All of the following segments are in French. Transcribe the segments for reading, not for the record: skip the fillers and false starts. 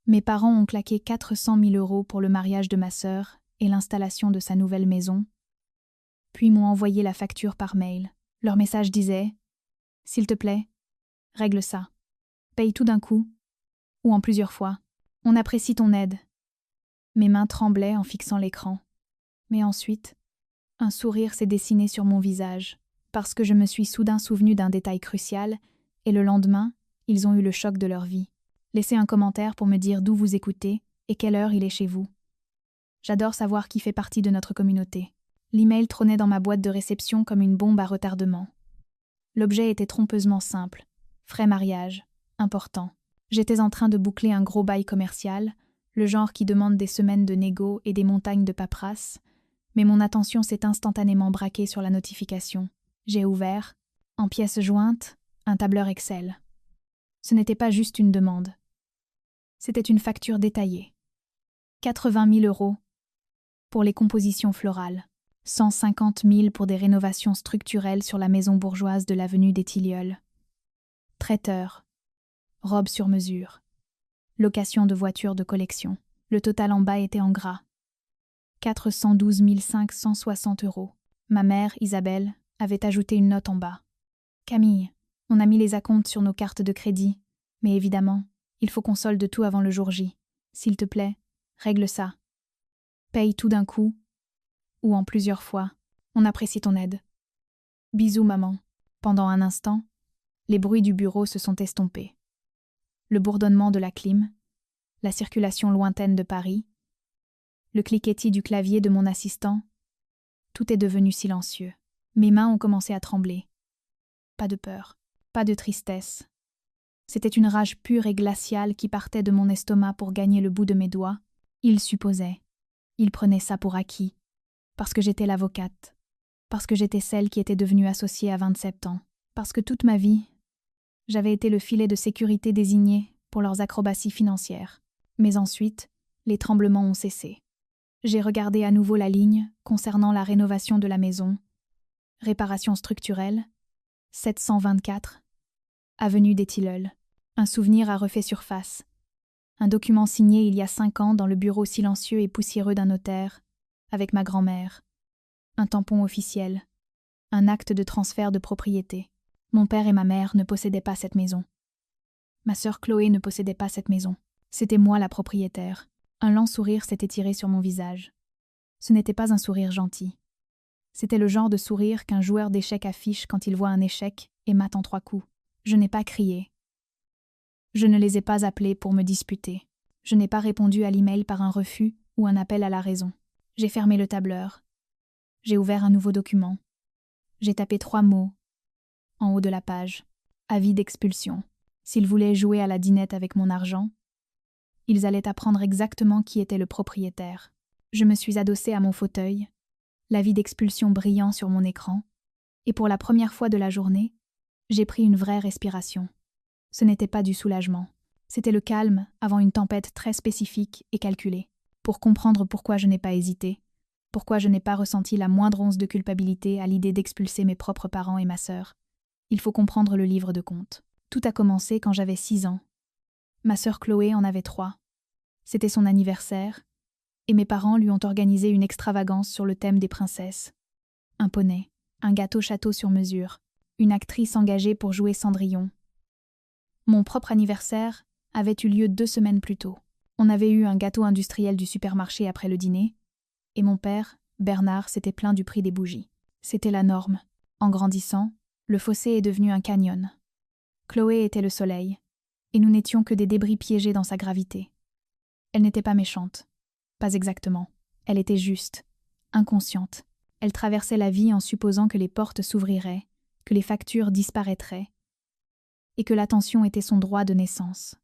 Mes parents ont claqué 400 000 € pour le mariage de ma sœur et l'installation de sa nouvelle maison, puis m'ont envoyé la facture par mail. Leur message disait « S'il te plaît, règle ça. Paye tout d'un coup, ou en plusieurs fois. On apprécie ton aide. » Mes mains tremblaient en fixant l'écran. Mais ensuite, un sourire s'est dessiné sur mon visage, parce que je me suis soudain souvenu d'un détail crucial, et le lendemain, ils ont eu le choc de leur vie. Laissez un commentaire pour me dire d'où vous écoutez et quelle heure il est chez vous. J'adore savoir qui fait partie de notre communauté. L'email trônait dans ma boîte de réception comme une bombe à retardement. L'objet était trompeusement simple. Frais mariage. Important. J'étais en train de boucler un gros bail commercial, le genre qui demande des semaines de négo et des montagnes de paperasse, mais mon attention s'est instantanément braquée sur la notification. J'ai ouvert, en pièces jointes, un tableur Excel. Ce n'était pas juste une demande. C'était une facture détaillée. 80 000 € pour les compositions florales, 150 000 pour des rénovations structurelles sur la maison bourgeoise de l'avenue des Tilleuls. Traiteur, robe sur mesure, location de voitures de collection. Le total en bas était en gras. 412 560 €. Ma mère, Isabelle, avait ajouté une note en bas. Camille, on a mis les acomptes sur nos cartes de crédit, mais évidemment, il faut qu'on solde tout avant le jour J. S'il te plaît, règle ça. Paye tout d'un coup, ou en plusieurs fois. On apprécie ton aide. Bisous, maman. Pendant un instant, les bruits du bureau se sont estompés. Le bourdonnement de la clim, la circulation lointaine de Paris, le cliquetis du clavier de mon assistant, tout est devenu silencieux. Mes mains ont commencé à trembler. Pas de peur, pas de tristesse. C'était une rage pure et glaciale qui partait de mon estomac pour gagner le bout de mes doigts. Il supposait, il prenait ça pour acquis, parce que j'étais l'avocate, parce que j'étais celle qui était devenue associée à 27 ans, parce que toute ma vie, j'avais été le filet de sécurité désigné pour leurs acrobaties financières. Mais ensuite, les tremblements ont cessé. J'ai regardé à nouveau la ligne concernant la rénovation de la maison. Réparation structurelle, 724, avenue des Tilleuls. Un souvenir a refait surface. Un document signé il y a 5 ans dans le bureau silencieux et poussiéreux d'un notaire, avec ma grand-mère. Un tampon officiel. Un acte de transfert de propriété. Mon père et ma mère ne possédaient pas cette maison. Ma sœur Chloé ne possédait pas cette maison. C'était moi la propriétaire. Un lent sourire s'est étiré sur mon visage. Ce n'était pas un sourire gentil. C'était le genre de sourire qu'un joueur d'échecs affiche quand il voit un échec et mate en 3 coups. Je n'ai pas crié. Je ne les ai pas appelés pour me disputer. Je n'ai pas répondu à l'email par un refus ou un appel à la raison. J'ai fermé le tableur. J'ai ouvert un nouveau document. J'ai tapé 3 mots. En haut de la page. Avis d'expulsion. S'ils voulaient jouer à la dinette avec mon argent, ils allaient apprendre exactement qui était le propriétaire. Je me suis adossée à mon fauteuil, l'avis d'expulsion brillant sur mon écran, et pour la première fois de la journée, j'ai pris une vraie respiration. Ce n'était pas du soulagement, c'était le calme avant une tempête très spécifique et calculée. Pour comprendre pourquoi je n'ai pas hésité, pourquoi je n'ai pas ressenti la moindre once de culpabilité à l'idée d'expulser mes propres parents et ma sœur, il faut comprendre le livre de comptes. Tout a commencé quand j'avais 6 ans. Ma sœur Chloé en avait 3. C'était son anniversaire, et mes parents lui ont organisé une extravagance sur le thème des princesses. Un poney, un gâteau château sur mesure, une actrice engagée pour jouer Cendrillon. Mon propre anniversaire avait eu lieu 2 semaines plus tôt. On avait eu un gâteau industriel du supermarché après le dîner, et mon père, Bernard, s'était plaint du prix des bougies. C'était la norme. En grandissant, le fossé est devenu un canyon. Chloé était le soleil, et nous n'étions que des débris piégés dans sa gravité. Elle n'était pas méchante. Pas exactement. Elle était juste, inconsciente. Elle traversait la vie en supposant que les portes s'ouvriraient, que les factures disparaîtraient, et que l'attention était son droit de naissance.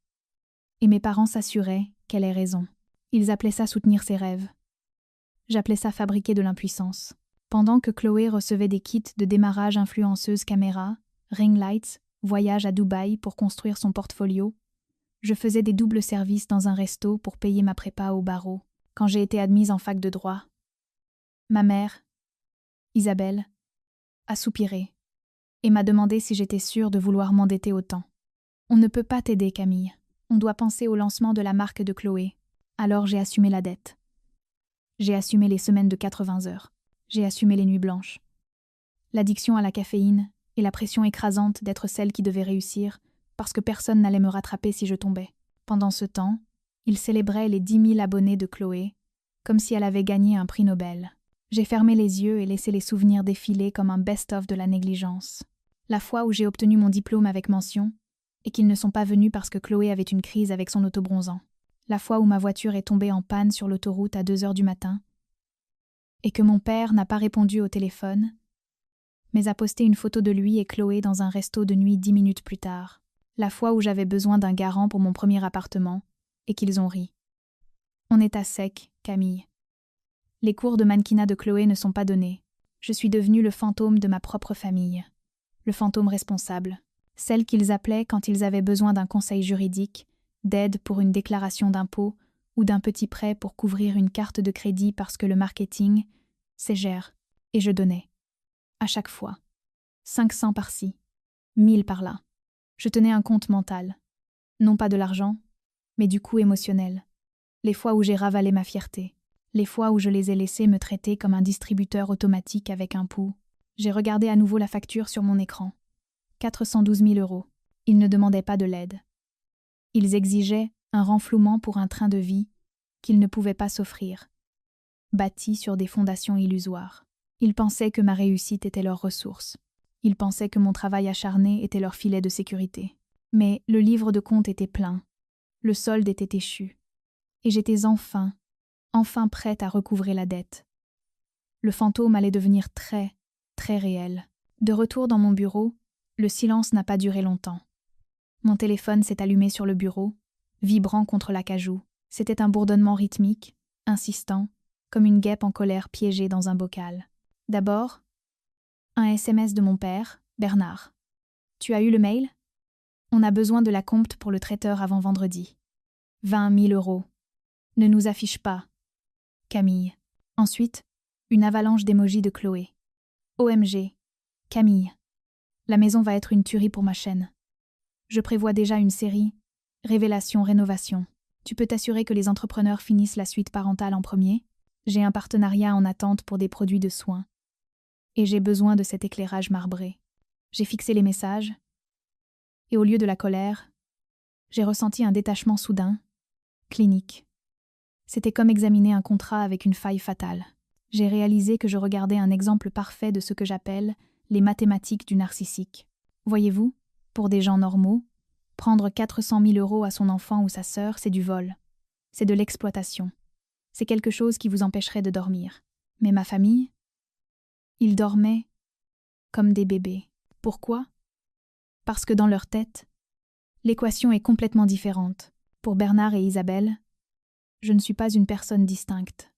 Et mes parents s'assuraient qu'elle ait raison. Ils appelaient ça soutenir ses rêves. J'appelais ça fabriquer de l'impuissance. Pendant que Chloé recevait des kits de démarrage influenceuse caméra, ring lights, voyage à Dubaï pour construire son portfolio, je faisais des doubles services dans un resto pour payer ma prépa au barreau, quand j'ai été admise en fac de droit. Ma mère, Isabelle, a soupiré et m'a demandé si j'étais sûre de vouloir m'endetter autant. « On ne peut pas t'aider, Camille. On doit penser au lancement de la marque de Chloé. Alors j'ai assumé la dette. J'ai assumé les semaines de 80 heures. J'ai assumé les nuits blanches. L'addiction à la caféine et la pression écrasante d'être celle qui devait réussir, parce que personne n'allait me rattraper si je tombais. Pendant ce temps, il célébrait les 10 000 abonnés de Chloé, comme si elle avait gagné un prix Nobel. J'ai fermé les yeux et laissé les souvenirs défiler comme un best-of de la négligence. La fois où j'ai obtenu mon diplôme avec mention, et qu'ils ne sont pas venus parce que Chloé avait une crise avec son autobronzant. La fois où ma voiture est tombée en panne sur l'autoroute à 2 heures du matin, et que mon père n'a pas répondu au téléphone, mais a posté une photo de lui et Chloé dans un resto de nuit 10 minutes plus tard. La fois où j'avais besoin d'un garant pour mon premier appartement, et qu'ils ont ri. On est à sec, Camille. Les cours de mannequinat de Chloé ne sont pas donnés. Je suis devenue le fantôme de ma propre famille. Le fantôme responsable. Celle qu'ils appelaient quand ils avaient besoin d'un conseil juridique, d'aide pour une déclaration d'impôt ou d'un petit prêt pour couvrir une carte de crédit parce que le marketing, c'est gère. Et je donnais. À chaque fois. 500 par-ci, 1000 par-là. Je tenais un compte mental. Non pas de l'argent, mais du coût émotionnel. Les fois où j'ai ravalé ma fierté. Les fois où je les ai laissés me traiter comme un distributeur automatique avec un pouls. J'ai regardé à nouveau la facture sur mon écran. 412 000 €. Ils ne demandaient pas de l'aide. Ils exigeaient un renflouement pour un train de vie qu'ils ne pouvaient pas s'offrir, bâti sur des fondations illusoires. Ils pensaient que ma réussite était leur ressource. Ils pensaient que mon travail acharné était leur filet de sécurité. Mais le livre de compte était plein. Le solde était échu. Et j'étais enfin prête à recouvrer la dette. Le fantôme allait devenir très, très réel. De retour dans mon bureau, le silence n'a pas duré longtemps. Mon téléphone s'est allumé sur le bureau, vibrant contre l'acajou. C'était un bourdonnement rythmique, insistant, comme une guêpe en colère piégée dans un bocal. D'abord, un SMS de mon père, Bernard. « Tu as eu le mail ? On a besoin de la compte pour le traiteur avant vendredi. 20 000 €. Ne nous affiche pas. Camille. » Ensuite, une avalanche d'émojis de Chloé. « OMG. Camille. La maison va être une tuerie pour ma chaîne. Je prévois déjà une série. Révélation, rénovation. Tu peux t'assurer que les entrepreneurs finissent la suite parentale en premier. J'ai un partenariat en attente pour des produits de soins. Et j'ai besoin de cet éclairage marbré. » J'ai fixé les messages. Et au lieu de la colère, j'ai ressenti un détachement soudain, clinique. C'était comme examiner un contrat avec une faille fatale. J'ai réalisé que je regardais un exemple parfait de ce que j'appelle les mathématiques du narcissique. Voyez-vous, pour des gens normaux, prendre 400 000 € à son enfant ou sa sœur, c'est du vol. C'est de l'exploitation. C'est quelque chose qui vous empêcherait de dormir. Mais ma famille, ils dormaient comme des bébés. Pourquoi ? Parce que dans leur tête, l'équation est complètement différente. Pour Bernard et Isabelle, je ne suis pas une personne distincte.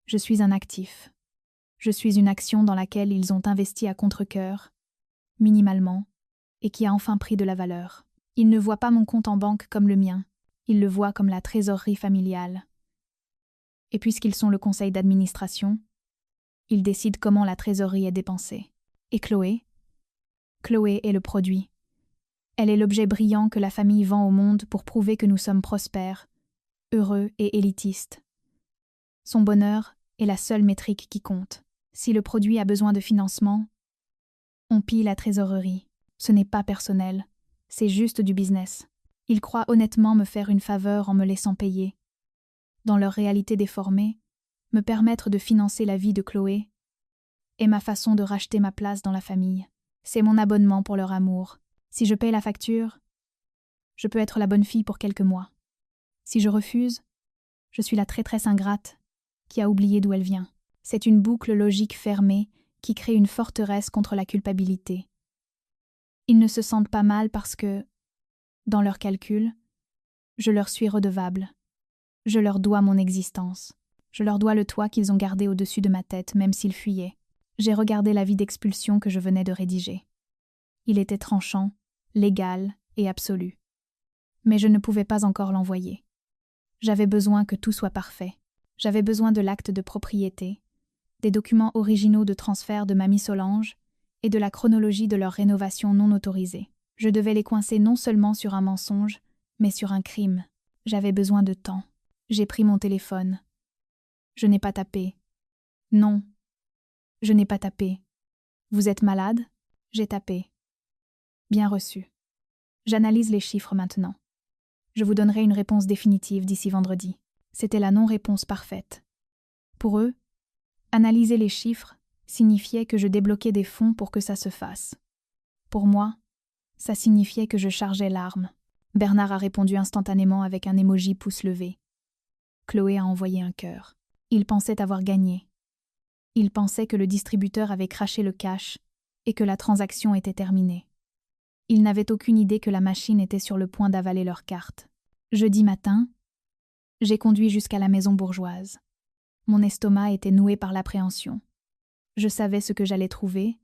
Je suis un actif. Je suis une action dans laquelle ils ont investi à contre-cœur, minimalement, et qui a enfin pris de la valeur. Ils ne voient pas mon compte en banque comme le mien. Ils le voient comme la trésorerie familiale. Et puisqu'ils sont le conseil d'administration, ils décident comment la trésorerie est dépensée. Et Chloé est le produit. Elle est l'objet brillant que la famille vend au monde pour prouver que nous sommes prospères, heureux et élitistes. Son bonheur est la seule métrique qui compte. Si le produit a besoin de financement, on pille la trésorerie. Ce n'est pas personnel, c'est juste du business. Ils croient honnêtement me faire une faveur en me laissant payer. Dans leur réalité déformée, me permettre de financer la vie de Chloé est ma façon de racheter ma place dans la famille. C'est mon abonnement pour leur amour. Si je paye la facture, je peux être la bonne fille pour quelques mois. Si je refuse, je suis la traîtresse ingrate qui a oublié d'où elle vient. C'est une boucle logique fermée qui crée une forteresse contre la culpabilité. Ils ne se sentent pas mal parce que, dans leurs calculs, je leur suis redevable. Je leur dois mon existence. Je leur dois le toit qu'ils ont gardé au-dessus de ma tête, même s'ils fuyaient. J'ai regardé l'avis d'expulsion que je venais de rédiger. Il était tranchant, légal et absolu. Mais je ne pouvais pas encore l'envoyer. J'avais besoin que tout soit parfait. J'avais besoin de l'acte de propriété, des documents originaux de transfert de Mamie Solange et de la chronologie de leur rénovation non autorisée. Je devais les coincer non seulement sur un mensonge, Mais sur un crime, j'avais besoin de temps. J'ai pris mon téléphone. Je n'ai pas tapé. Non, je n'ai pas tapé. Vous êtes malade? J'ai tapé. Bien reçu. J'analyse les chiffres maintenant. Je vous donnerai une réponse définitive d'ici vendredi. C'était la non-réponse parfaite. Pour eux, analyser les chiffres signifiait que je débloquais des fonds pour que ça se fasse. Pour moi, ça signifiait que je chargeais l'arme. Bernard a répondu instantanément avec un emoji pouce levé. Chloé a envoyé un cœur. Il pensait avoir gagné. Il pensait que le distributeur avait craché le cash et que la transaction était terminée. Il n'avait aucune idée que la machine était sur le point d'avaler leur carte. Jeudi matin, j'ai conduit jusqu'à la maison bourgeoise. Mon estomac était noué par l'appréhension. Je savais ce que j'allais trouver,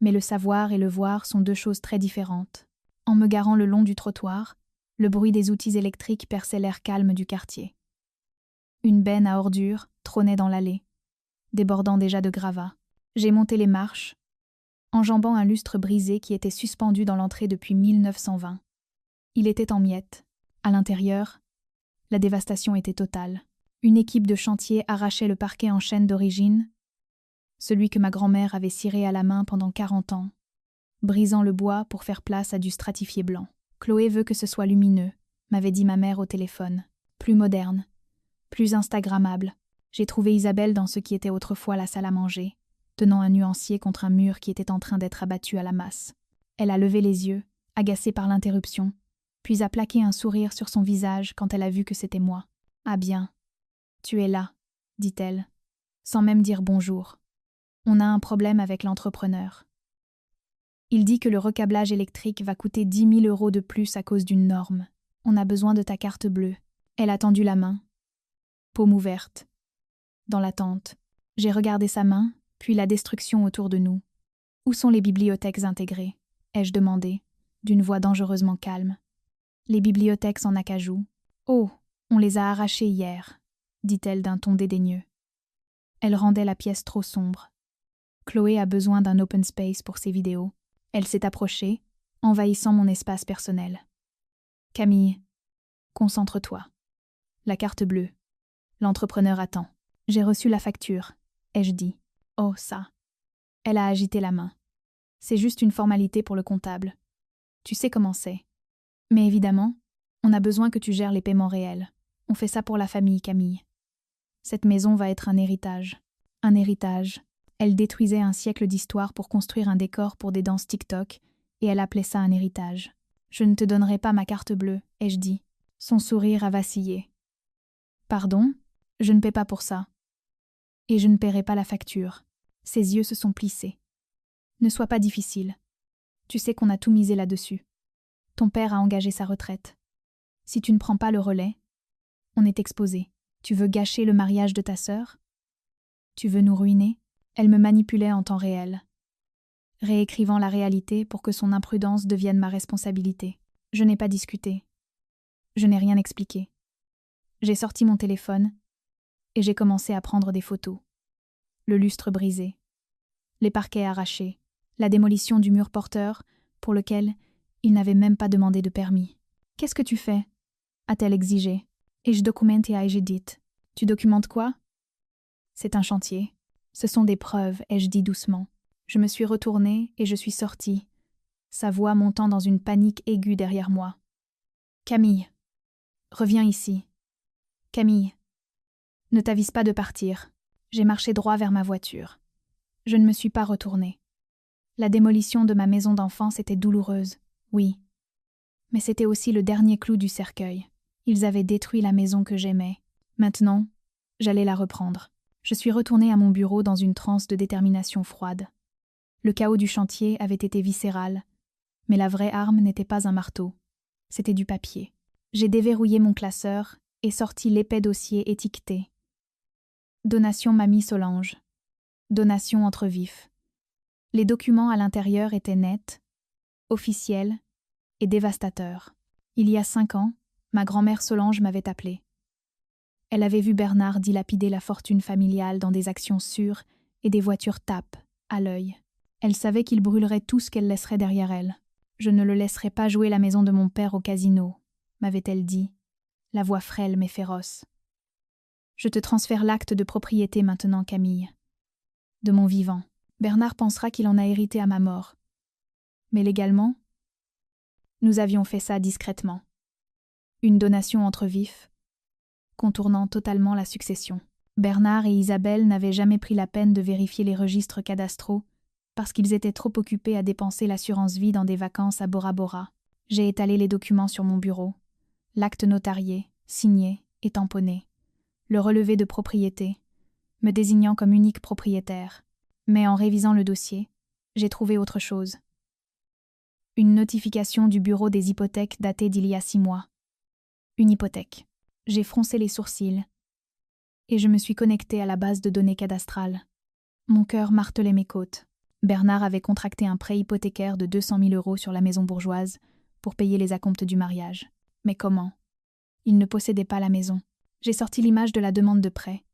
mais le savoir et le voir sont deux choses très différentes. En me garant le long du trottoir, le bruit des outils électriques perçait l'air calme du quartier. Une benne à ordures trônait dans l'allée, débordant déjà de gravats. J'ai monté les marches, enjambant un lustre brisé qui était suspendu dans l'entrée depuis 1920. Il était en miettes. À l'intérieur, la dévastation était totale. Une équipe de chantier arrachait le parquet en chêne d'origine, celui que ma grand-mère avait ciré à la main pendant 40 ans, brisant le bois pour faire place à du stratifié blanc. Chloé veut que ce soit lumineux, m'avait dit ma mère au téléphone. Plus moderne, plus instagrammable. J'ai trouvé Isabelle dans ce qui était autrefois la salle à manger, tenant un nuancier contre un mur qui était en train d'être abattu à la masse. Elle a levé les yeux, agacée par l'interruption, puis a plaqué un sourire sur son visage quand elle a vu que c'était moi. « Ah bien, tu es là, » dit-elle, sans même dire bonjour. On a un problème avec l'entrepreneur. Il dit que le recablage électrique va coûter 10 000 € de plus à cause d'une norme. On a besoin de ta carte bleue. Elle a tendu la main, paume ouverte. Dans l'attente, j'ai regardé sa main, puis la destruction autour de nous. Où sont les bibliothèques intégrées? Ai-je demandé, d'une voix dangereusement calme. Les bibliothèques en acajou. Oh, on les a arrachées hier, dit-elle d'un ton dédaigneux. Elle rendait la pièce trop sombre. Chloé a besoin d'un open space pour ses vidéos. Elle s'est approchée, envahissant mon espace personnel. Camille, concentre-toi. La carte bleue. L'entrepreneur attend. J'ai reçu la facture, ai-je dit. Oh, ça. Elle a agité la main. C'est juste une formalité pour le comptable. Tu sais comment c'est. Mais évidemment, on a besoin que tu gères les paiements réels. On fait ça pour la famille, Camille. Cette maison va être un héritage. Un héritage. Elle détruisait un siècle d'histoire pour construire un décor pour des danses TikTok, et elle appelait ça un héritage. Je ne te donnerai pas ma carte bleue, ai-je dit. Son sourire a vacillé. Pardon, je ne paie pas pour ça. Et je ne paierai pas la facture. Ses yeux se sont plissés. Ne sois pas difficile. Tu sais qu'on a tout misé là-dessus. Ton père a engagé sa retraite. Si tu ne prends pas le relais, on est exposé. Tu veux gâcher le mariage de ta sœur? Tu veux nous ruiner? Elle me manipulait en temps réel, réécrivant la réalité pour que son imprudence devienne ma responsabilité. Je n'ai pas discuté. Je n'ai rien expliqué. J'ai sorti mon téléphone et j'ai commencé à prendre des photos. Le lustre brisé, les parquets arrachés, la démolition du mur porteur pour lequel il n'avait même pas demandé de permis. « Qu'est-ce que tu fais » a-t-elle exigé. « Et je documente et j'ai dit. »« Tu documentes quoi ?»« C'est un chantier. Ce sont des preuves, ai-je dit doucement. Je me suis retournée et je suis sortie, sa voix montant dans une panique aiguë derrière moi. « Camille, reviens ici. Camille, ne t'avise pas de partir. » J'ai marché droit vers ma voiture. Je ne me suis pas retournée. La démolition de ma maison d'enfance était douloureuse, oui. Mais c'était aussi le dernier clou du cercueil. Ils avaient détruit la maison que j'aimais. Maintenant, j'allais la reprendre. Je suis retournée à mon bureau dans une transe de détermination froide. Le chaos du chantier avait été viscéral, mais la vraie arme n'était pas un marteau. C'était du papier. J'ai déverrouillé mon classeur et sorti l'épais dossier étiqueté. Donation Mamie Solange. Donation entre vifs. Les documents à l'intérieur étaient nets, officiels et dévastateurs. Il y a 5 ans, ma grand-mère Solange m'avait appelée. Elle avait vu Bernard dilapider la fortune familiale dans des actions sûres et des voitures tapes, à l'œil. Elle savait qu'il brûlerait tout ce qu'elle laisserait derrière elle. Je ne le laisserai pas jouer la maison de mon père au casino, m'avait-elle dit, la voix frêle mais féroce. Je te transfère l'acte de propriété maintenant, Camille. De mon vivant. Bernard pensera qu'il en a hérité à ma mort. Mais légalement, nous avions fait ça discrètement. Une donation entre vifs, contournant totalement la succession. Bernard et Isabelle n'avaient jamais pris la peine de vérifier les registres cadastraux parce qu'ils étaient trop occupés à dépenser l'assurance vie dans des vacances à Bora Bora. J'ai étalé les documents sur mon bureau, l'acte notarié, signé et tamponné, le relevé de propriété, me désignant comme unique propriétaire. Mais en révisant le dossier, j'ai trouvé autre chose. Une notification du bureau des hypothèques datée d'il y a 6 mois. Une hypothèque. J'ai froncé les sourcils et je me suis connectée à la base de données cadastrales. Mon cœur martelait mes côtes. Bernard avait contracté un prêt hypothécaire de 200 000 € sur la maison bourgeoise pour payer les acomptes du mariage. Mais comment? Il ne possédait pas la maison. J'ai sorti l'image de la demande de prêt.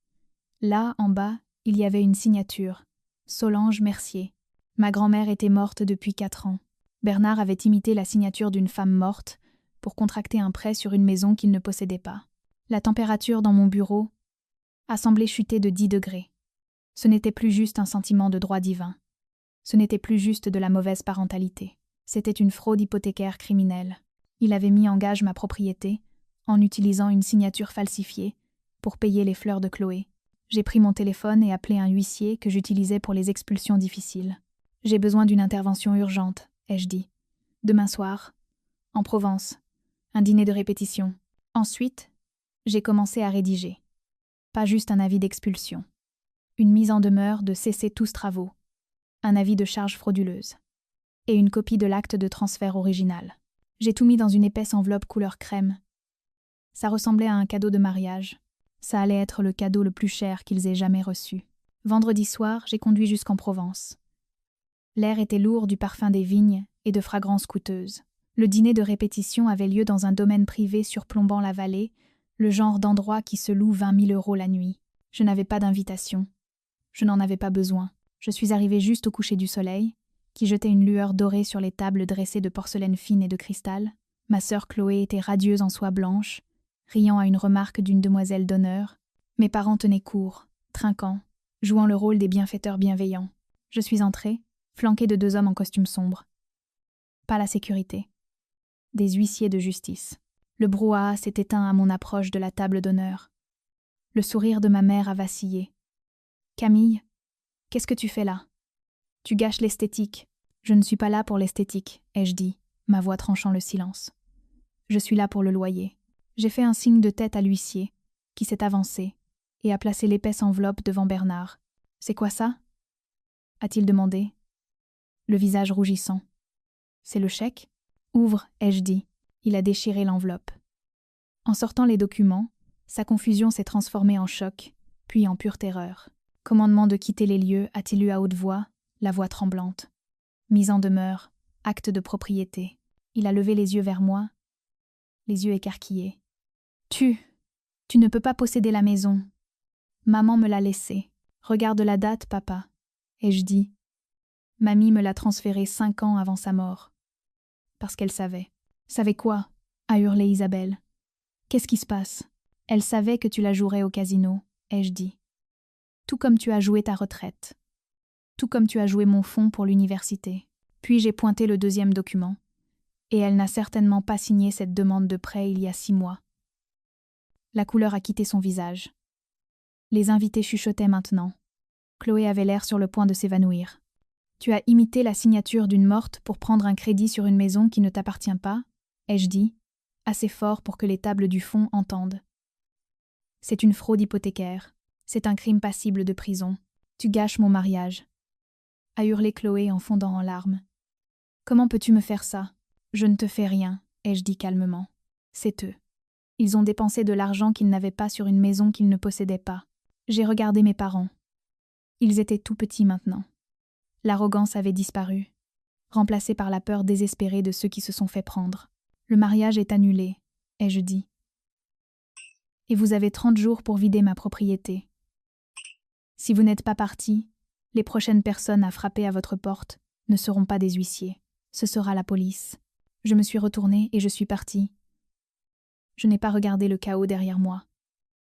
Là, en bas, il y avait une signature. Solange Mercier. Ma grand-mère était morte depuis 4 ans. Bernard avait imité la signature d'une femme morte pour contracter un prêt sur une maison qu'il ne possédait pas. La température dans mon bureau a semblé chuter de 10 degrés. Ce n'était plus juste un sentiment de droit divin. Ce n'était plus juste de la mauvaise parentalité. C'était une fraude hypothécaire criminelle. Il avait mis en gage ma propriété en utilisant une signature falsifiée pour payer les fleurs de Chloé. J'ai pris mon téléphone et appelé un huissier que j'utilisais pour les expulsions difficiles. J'ai besoin d'une intervention urgente, ai-je dit. Demain soir, en Provence, un dîner de répétition. Ensuite, j'ai commencé à rédiger. Pas juste un avis d'expulsion. Une mise en demeure de cesser tous travaux. Un avis de charge frauduleuse. Et une copie de l'acte de transfert original. J'ai tout mis dans une épaisse enveloppe couleur crème. Ça ressemblait à un cadeau de mariage. Ça allait être le cadeau le plus cher qu'ils aient jamais reçu. Vendredi soir, j'ai conduit jusqu'en Provence. L'air était lourd du parfum des vignes et de fragrances coûteuses. Le dîner de répétition avait lieu dans un domaine privé surplombant la vallée, le genre d'endroit qui se loue 20 000 € la nuit. Je n'avais pas d'invitation. Je n'en avais pas besoin. Je suis arrivée juste au coucher du soleil, qui jetait une lueur dorée sur les tables dressées de porcelaine fine et de cristal. Ma sœur Chloé était radieuse en soie blanche, riant à une remarque d'une demoiselle d'honneur. Mes parents tenaient court, trinquant, jouant le rôle des bienfaiteurs bienveillants. Je suis entrée, flanquée de 2 hommes en costume sombre. Pas la sécurité. Des huissiers de justice. Le brouhaha s'est éteint à mon approche de la table d'honneur. Le sourire de ma mère a vacillé. « Camille, qu'est-ce que tu fais là? Tu gâches l'esthétique. » « Je ne suis pas là pour l'esthétique, ai-je dit, ma voix tranchant le silence. Je suis là pour le loyer. J'ai fait un signe de tête à l'huissier, qui s'est avancé, et a placé l'épaisse enveloppe devant Bernard. « C'est quoi ça ?» a-t-il demandé, le visage rougissant. « C'est le chèque ?»« Ouvre, ai-je dit. » Il a déchiré l'enveloppe. En sortant les documents, sa confusion s'est transformée en choc, puis en pure terreur. Commandement de quitter les lieux, a-t-il lu à haute voix, la voix tremblante. Mise en demeure, acte de propriété. Il a levé les yeux vers moi, les yeux écarquillés. Tu ne peux pas posséder la maison. Maman me l'a laissée. Regarde la date, papa. Ai-je dit. Mamie me l'a transférée 5 ans avant sa mort. Parce qu'elle savait. Savait quoi? A hurlé Isabelle. Qu'est-ce qui se passe? Elle savait que tu la jouerais au casino, ai-je dit. Tout comme tu as joué ta retraite. Tout comme tu as joué mon fonds pour l'université. Puis j'ai pointé le 2e document. Et elle n'a certainement pas signé cette demande de prêt il y a 6 mois. La couleur a quitté son visage. Les invités chuchotaient maintenant. Chloé avait l'air sur le point de s'évanouir. Tu as imité la signature d'une morte pour prendre un crédit sur une maison qui ne t'appartient pas, ai-je dit, assez fort pour que les tables du fond entendent. C'est une fraude hypothécaire. C'est un crime passible de prison. Tu gâches mon mariage. A hurlé Chloé en fondant en larmes. Comment peux-tu me faire ça? Je ne te fais rien, ai-je dit calmement. C'est eux. Ils ont dépensé de l'argent qu'ils n'avaient pas sur une maison qu'ils ne possédaient pas. J'ai regardé mes parents. Ils étaient tout petits maintenant. L'arrogance avait disparu, remplacée par la peur désespérée de ceux qui se sont fait prendre. Le mariage est annulé, ai-je dit. Et vous avez 30 jours pour vider ma propriété. Si vous n'êtes pas partis, les prochaines personnes à frapper à votre porte ne seront pas des huissiers. Ce sera la police. Je me suis retournée et je suis partie. Je n'ai pas regardé le chaos derrière moi.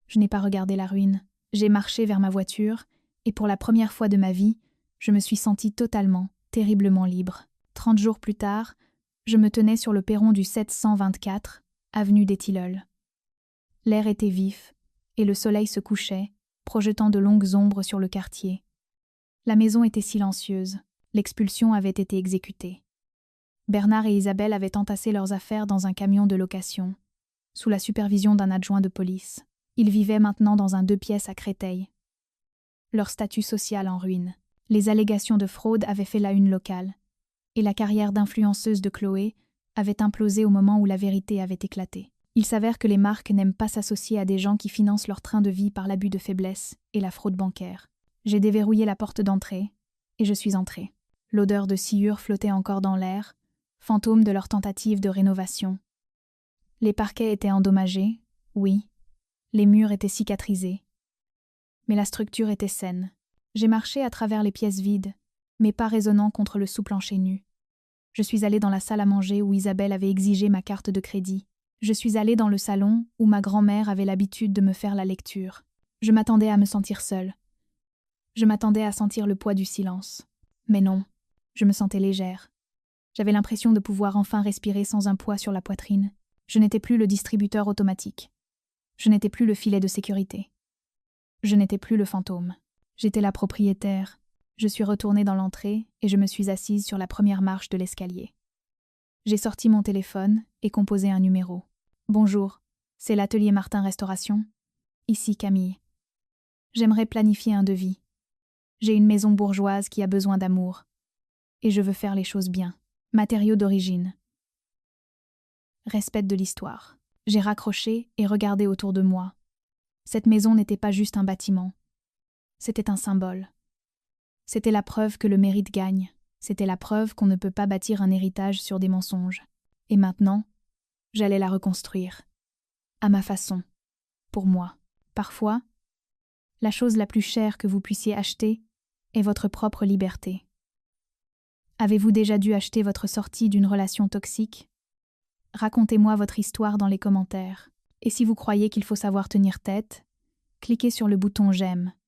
Je n'ai pas regardé la ruine. J'ai marché vers ma voiture, et pour la première fois de ma vie, je me suis sentie totalement, terriblement libre. 30 jours plus tard, je me tenais sur le perron du 724, avenue des Tilleuls. L'air était vif, et le soleil se couchait, projetant de longues ombres sur le quartier. La maison était silencieuse, l'expulsion avait été exécutée. Bernard et Isabelle avaient entassé leurs affaires dans un camion de location, sous la supervision d'un adjoint de police. Ils vivaient maintenant dans un 2 pièces à Créteil. Leur statut social en ruine. Les allégations de fraude avaient fait la une locale, et la carrière d'influenceuse de Chloé avait implosé au moment où la vérité avait éclaté. Il s'avère que les marques n'aiment pas s'associer à des gens qui financent leur train de vie par l'abus de faiblesse et la fraude bancaire. J'ai déverrouillé la porte d'entrée, et je suis entrée. L'odeur de sciure flottait encore dans l'air, fantôme de leur tentative de rénovation. Les parquets étaient endommagés, oui. Les murs étaient cicatrisés. Mais la structure était saine. J'ai marché à travers les pièces vides, mes pas résonnant contre le sous-plancher nu. Je suis allée dans la salle à manger où Isabelle avait exigé ma carte de crédit. Je suis allée dans le salon où ma grand-mère avait l'habitude de me faire la lecture. Je m'attendais à me sentir seule. Je m'attendais à sentir le poids du silence. Mais non, je me sentais légère. J'avais l'impression de pouvoir enfin respirer sans un poids sur la poitrine. Je n'étais plus le distributeur automatique. Je n'étais plus le filet de sécurité. Je n'étais plus le fantôme. J'étais la propriétaire. Je suis retournée dans l'entrée et je me suis assise sur la première marche de l'escalier. J'ai sorti mon téléphone et composé un numéro. « Bonjour, c'est l'atelier Martin Restauration. Ici Camille. J'aimerais planifier un devis. J'ai une maison bourgeoise qui a besoin d'amour. Et je veux faire les choses bien. Matériaux d'origine. Respect de l'histoire. » J'ai raccroché et regardé autour de moi. Cette maison n'était pas juste un bâtiment. C'était un symbole. C'était la preuve que le mérite gagne. C'était la preuve qu'on ne peut pas bâtir un héritage sur des mensonges. Et maintenant, j'allais la reconstruire. À ma façon. Pour moi. Parfois, la chose la plus chère que vous puissiez acheter est votre propre liberté. Avez-vous déjà dû acheter votre sortie d'une relation toxique ? Racontez-moi votre histoire dans les commentaires. Et si vous croyez qu'il faut savoir tenir tête, cliquez sur le bouton « J'aime »